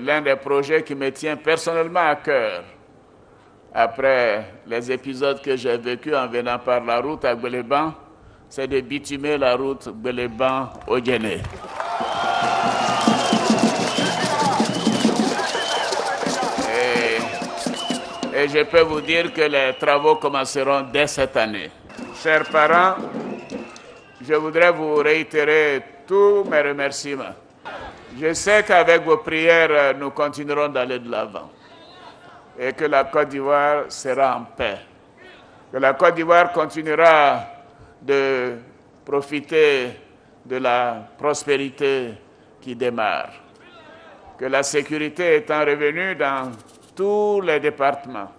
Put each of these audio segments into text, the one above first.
L'un des projets qui me tient personnellement à cœur, après les épisodes que j'ai vécus en venant par la route à Gbeleban, c'est de bitumer la route Gbeleban-Odjene. Et je peux vous dire que les travaux commenceront dès cette année. Chers parents, je voudrais vous réitérer tous mes remerciements. Je sais qu'avec vos prières, nous continuerons d'aller de l'avant et que la Côte d'Ivoire sera en paix. Que la Côte d'Ivoire continuera de profiter de la prospérité qui démarre. Que la sécurité étant revenue dans tous les départements,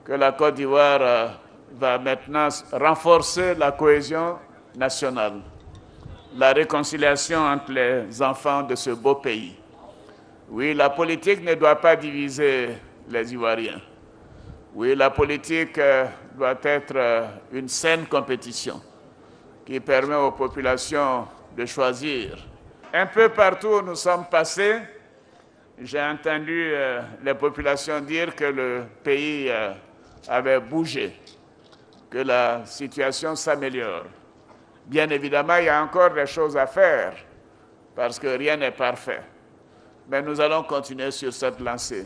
que la Côte d'Ivoire va maintenant renforcer la cohésion nationale, la réconciliation entre les enfants de ce beau pays. Oui, la politique ne doit pas diviser les Ivoiriens. Oui, la politique doit être une saine compétition qui permet aux populations de choisir. Un peu partout où nous sommes passés, j'ai entendu les populations dire que le pays avait bougé, que la situation s'améliore. Bien évidemment, il y a encore des choses à faire, parce que rien n'est parfait. Mais nous allons continuer sur cette lancée.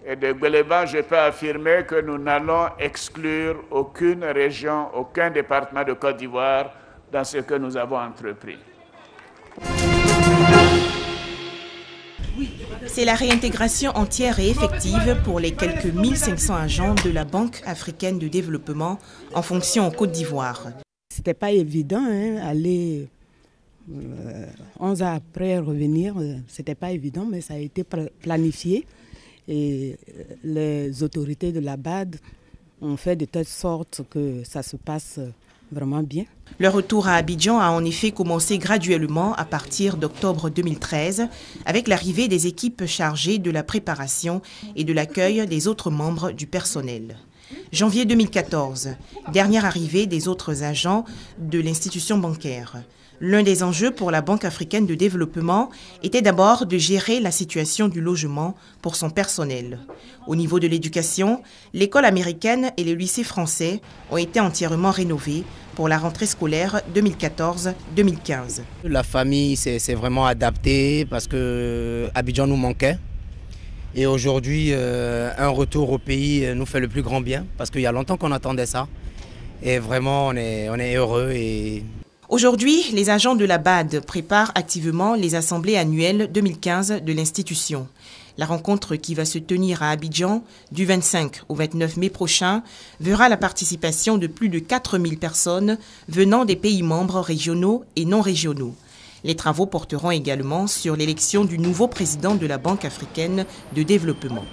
Et de Gbeleban, je peux affirmer que nous n'allons exclure aucune région, aucun département de Côte d'Ivoire dans ce que nous avons entrepris. C'est la réintégration entière et effective pour les quelques 1500 agents de la Banque africaine de développement en fonction en Côte d'Ivoire. C'était pas évident, aller 11 ans après revenir, c'était pas évident, mais ça a été planifié. Et les autorités de la BAD ont fait de telle sorte que ça se passe vraiment bien. Le retour à Abidjan a en effet commencé graduellement à partir d'octobre 2013 avec l'arrivée des équipes chargées de la préparation et de l'accueil des autres membres du personnel. Janvier 2014, dernière arrivée des autres agents de l'institution bancaire. L'un des enjeux pour la Banque africaine de développement était d'abord de gérer la situation du logement pour son personnel. Au niveau de l'éducation, l'école américaine et les lycées français ont été entièrement rénovés pour la rentrée scolaire 2014-2015. La famille s'est vraiment adaptée parce que Abidjan nous manquait. Et aujourd'hui, un retour au pays nous fait le plus grand bien parce qu'il y a longtemps qu'on attendait ça. Et vraiment, on est heureux. Aujourd'hui, les agents de la BAD préparent activement les assemblées annuelles 2015 de l'institution. La rencontre qui va se tenir à Abidjan du 25 au 29 mai prochain verra la participation de plus de 4000 personnes venant des pays membres régionaux et non régionaux. Les travaux porteront également sur l'élection du nouveau président de la Banque africaine de développement.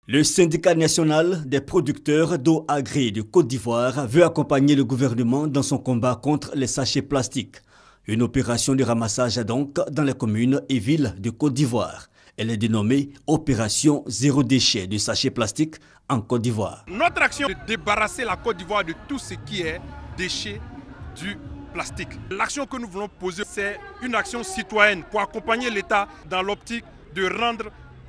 Le syndicat national des producteurs d'eau agrée de Côte d'Ivoire veut accompagner le gouvernement dans son combat contre les sachets plastiques. Une opération de ramassage donc dans les communes et villes de Côte d'Ivoire. Elle est dénommée Opération Zéro Déchet de sachets plastiques en Côte d'Ivoire. Notre action est de débarrasser la Côte d'Ivoire de tout ce qui est déchets du plastique. L'action que nous voulons poser, c'est une action citoyenne pour accompagner l'État dans l'optique de rendre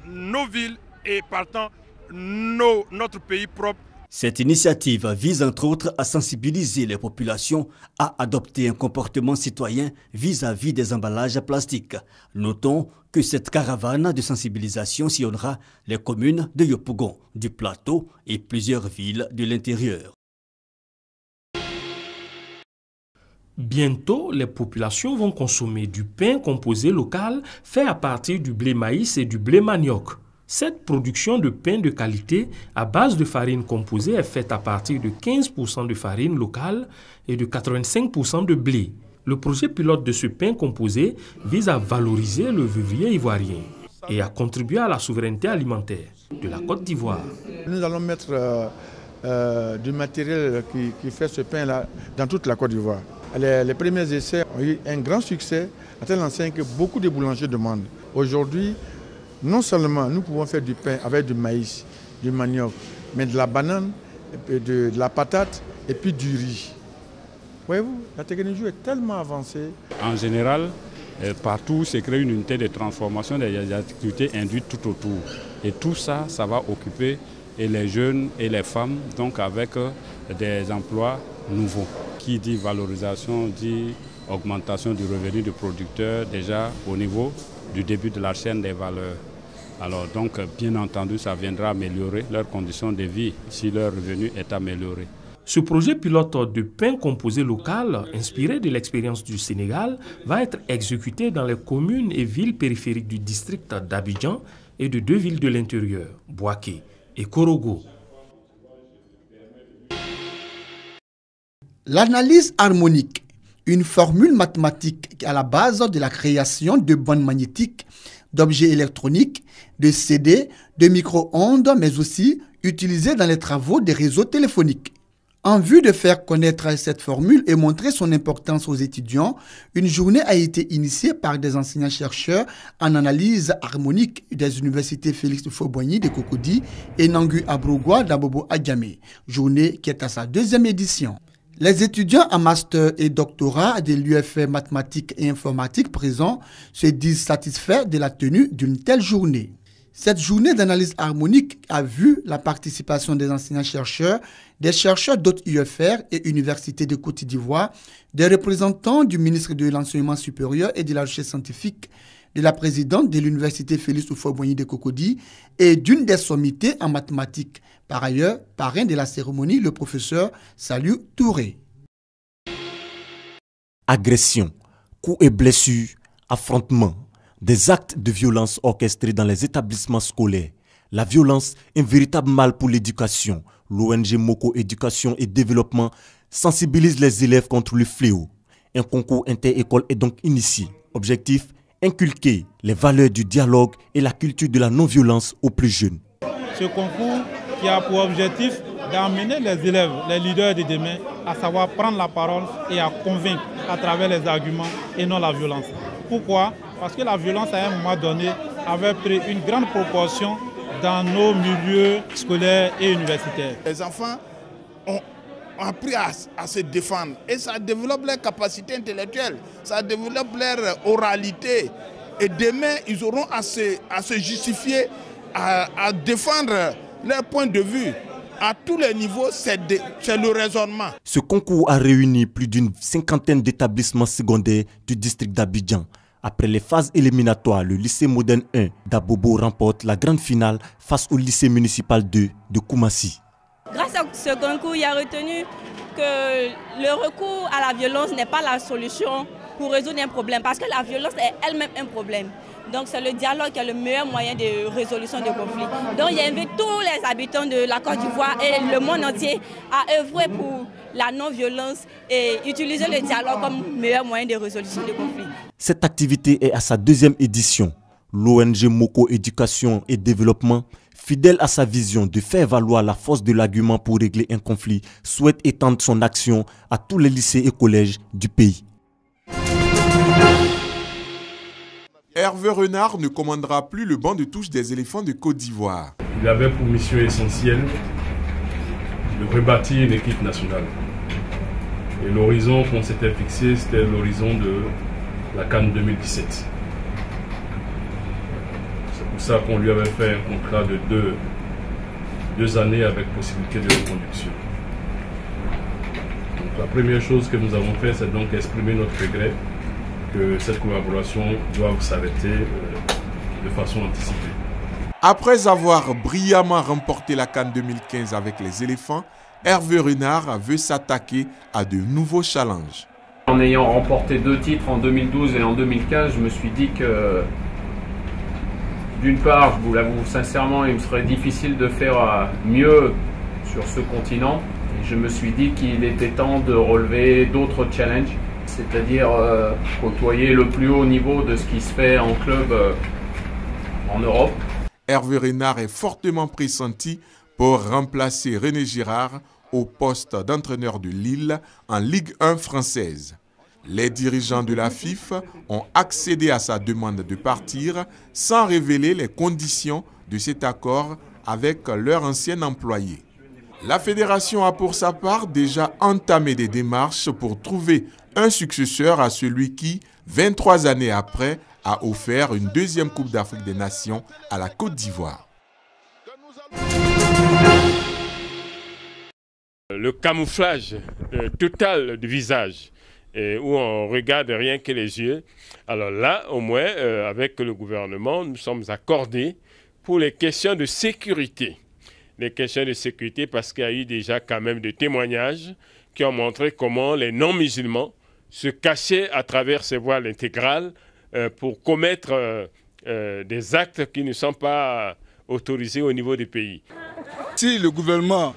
nos villes et partant notre pays propre. Cette initiative vise entre autres à sensibiliser les populations à adopter un comportement citoyen vis-à-vis des emballages plastiques. Notons que cette caravane de sensibilisation sillonnera les communes de Yopougon, du Plateau et plusieurs villes de l'intérieur. Bientôt, les populations vont consommer du pain composé local fait à partir du blé maïs et du blé manioc. Cette production de pain de qualité à base de farine composée est faite à partir de 15% de farine locale et de 85% de blé. Le projet pilote de ce pain composé vise à valoriser le vivrier ivoirien et à contribuer à la souveraineté alimentaire de la Côte d'Ivoire. Nous allons mettre du matériel qui fait ce pain-là dans toute la Côte d'Ivoire. Les premiers essais ont eu un grand succès, à telle enseigne que beaucoup de boulangers demandent. Aujourd'hui, non seulement nous pouvons faire du pain avec du maïs, du manioc, mais de la banane, de la patate et puis du riz. Voyez-vous, la technologie est tellement avancée. En général, Partout se crée une unité de transformation des activités induites tout autour. Et tout ça, ça va occuper et les jeunes et les femmes, donc avec des emplois nouveaux. Qui dit valorisation dit augmentation du revenu du producteur déjà au niveau du début de la chaîne des valeurs. Alors donc, bien entendu, ça viendra améliorer leurs conditions de vie si leur revenu est amélioré. Ce projet pilote de pain composé local, inspiré de l'expérience du Sénégal, va être exécuté dans les communes et villes périphériques du district d'Abidjan et de 2 villes de l'intérieur, Bouaké et Korogo. L'analyse harmonique, une formule mathématique à la base de la création de bandes magnétiques, d'objets électroniques, de CD, de micro-ondes, mais aussi utilisée dans les travaux des réseaux téléphoniques. En vue de faire connaître cette formule et montrer son importance aux étudiants, une journée a été initiée par des enseignants-chercheurs en analyse harmonique des universités Félix Houphouët-Boigny de Cocody et Nangu Abrogwa d'Abobo Adjamé, journée qui est à sa 2e édition. Les étudiants en master et doctorat de l'UFR mathématiques et informatique présents se disent satisfaits de la tenue d'une telle journée. Cette journée d'analyse harmonique a vu la participation des enseignants-chercheurs, des chercheurs d'autres UFR et universités de Côte d'Ivoire, des représentants du ministre de l'Enseignement supérieur et de la Recherche scientifique, de la présidente de l'université Félix Houphouët-Boigny de Cocody et d'une des sommités en mathématiques. Par ailleurs, parrain de la cérémonie, le professeur Saliou Touré. Agression, coups et blessures, affrontements, des actes de violence orchestrés dans les établissements scolaires. La violence, un véritable mal pour l'éducation. L'ONG Moko Éducation et Développement sensibilise les élèves contre le fléau. Un concours inter-école est donc initié. Objectif, inculquer les valeurs du dialogue et la culture de la non-violence aux plus jeunes. Ce concours qui a pour objectif d'amener les élèves, les leaders de demain, à savoir prendre la parole et à convaincre à travers les arguments et non la violence. Pourquoi? Parce que la violence, à un moment donné, avait pris une grande proportion dans nos milieux scolaires et universitaires. Les enfants ont appris à se défendre et ça développe leurs capacités intellectuelles, ça développe leur oralité. Et demain, ils auront à se justifier, à défendre leur point de vue. À tous les niveaux, c'est le raisonnement. Ce concours a réuni plus d'une 50aine d'établissements secondaires du district d'Abidjan. Après les phases éliminatoires, le lycée moderne 1 d'Abobo remporte la grande finale face au lycée municipal 2 de Koumassi. Grâce à ce concours, il a retenu que le recours à la violence n'est pas la solution pour résoudre un problème, parce que la violence est elle-même un problème. Donc c'est le dialogue qui est le meilleur moyen de résolution des conflits. Donc j'invite tous les habitants de la Côte d'Ivoire et le monde entier à œuvrer pour la non-violence et utiliser le dialogue comme meilleur moyen de résolution des conflits. Cette activité est à sa 2e édition. L'ONG Moko Éducation et Développement, fidèle à sa vision de faire valoir la force de l'argument pour régler un conflit, souhaite étendre son action à tous les lycées et collèges du pays. Hervé Renard ne commandera plus le banc de touche des éléphants de Côte d'Ivoire. Il avait pour mission essentielle de rebâtir une équipe nationale. Et l'horizon qu'on s'était fixé, c'était l'horizon de la CAN 2017. C'est pour ça qu'on lui avait fait un contrat de deux années avec possibilité de reconduction. Donc la première chose que nous avons fait, c'est donc exprimer notre regret que cette collaboration doive s'arrêter de façon anticipée. Après avoir brillamment remporté la CAN 2015 avec les éléphants, Hervé Renard veut s'attaquer à de nouveaux challenges. En ayant remporté 2 titres en 2012 et en 2015, je me suis dit que, d'une part, je vous l'avoue sincèrement, il me serait difficile de faire mieux sur ce continent. Et je me suis dit qu'il était temps de relever d'autres challenges, c'est-à-dire côtoyer le plus haut niveau de ce qui se fait en club en Europe. Hervé Renard est fortement pressenti pour remplacer René Girard au poste d'entraîneur de Lille en Ligue 1 française. Les dirigeants de la FIF ont accédé à sa demande de partir sans révéler les conditions de cet accord avec leur ancien employé. La fédération a pour sa part déjà entamé des démarches pour trouver un successeur à celui qui, 23 années après, a offert une deuxième Coupe d'Afrique des Nations à la Côte d'Ivoire. Le camouflage total du visage, où on regarde rien que les yeux. Alors là, au moins, avec le gouvernement, nous sommes accordés pour les questions de sécurité. Les questions de sécurité parce qu'il y a eu déjà quand même des témoignages qui ont montré comment les non-musulmans se cachaient à travers ces voiles intégrales pour commettre des actes qui ne sont pas autorisés au niveau du pays. Si le gouvernement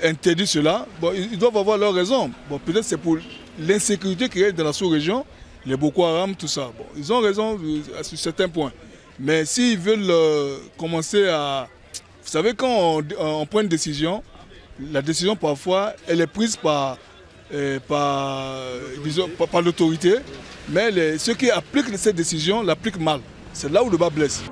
interdit cela, bon, ils doivent avoir leur raison. Bon, peut-être c'est pour l'insécurité qui est dans la sous-région, les Boko Haram, tout ça. Bon, ils ont raison sur certains points. Mais s'ils veulent commencer à... Vous savez, quand on prend une décision, la décision parfois, elle est prise par l'autorité, mais ceux qui appliquent cette décision l'appliquent mal. C'est là où le bas blesse.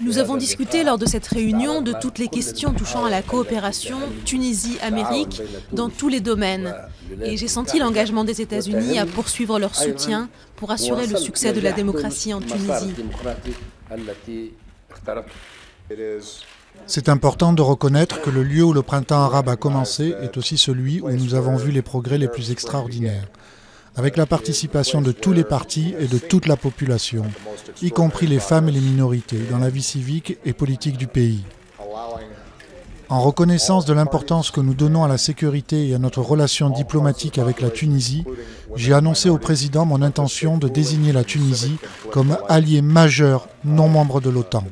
Nous avons discuté lors de cette réunion de toutes les questions touchant à la coopération Tunisie-Amérique dans tous les domaines. Et j'ai senti l'engagement des États-Unis à poursuivre leur soutien pour assurer le succès de la démocratie en Tunisie. C'est important de reconnaître que le lieu où le printemps arabe a commencé est aussi celui où nous avons vu les progrès les plus extraordinaires, avec la participation de tous les partis et de toute la population, y compris les femmes et les minorités, dans la vie civique et politique du pays. En reconnaissance de l'importance que nous donnons à la sécurité et à notre relation diplomatique avec la Tunisie, j'ai annoncé au président mon intention de désigner la Tunisie comme allié majeur non membre de l'OTAN.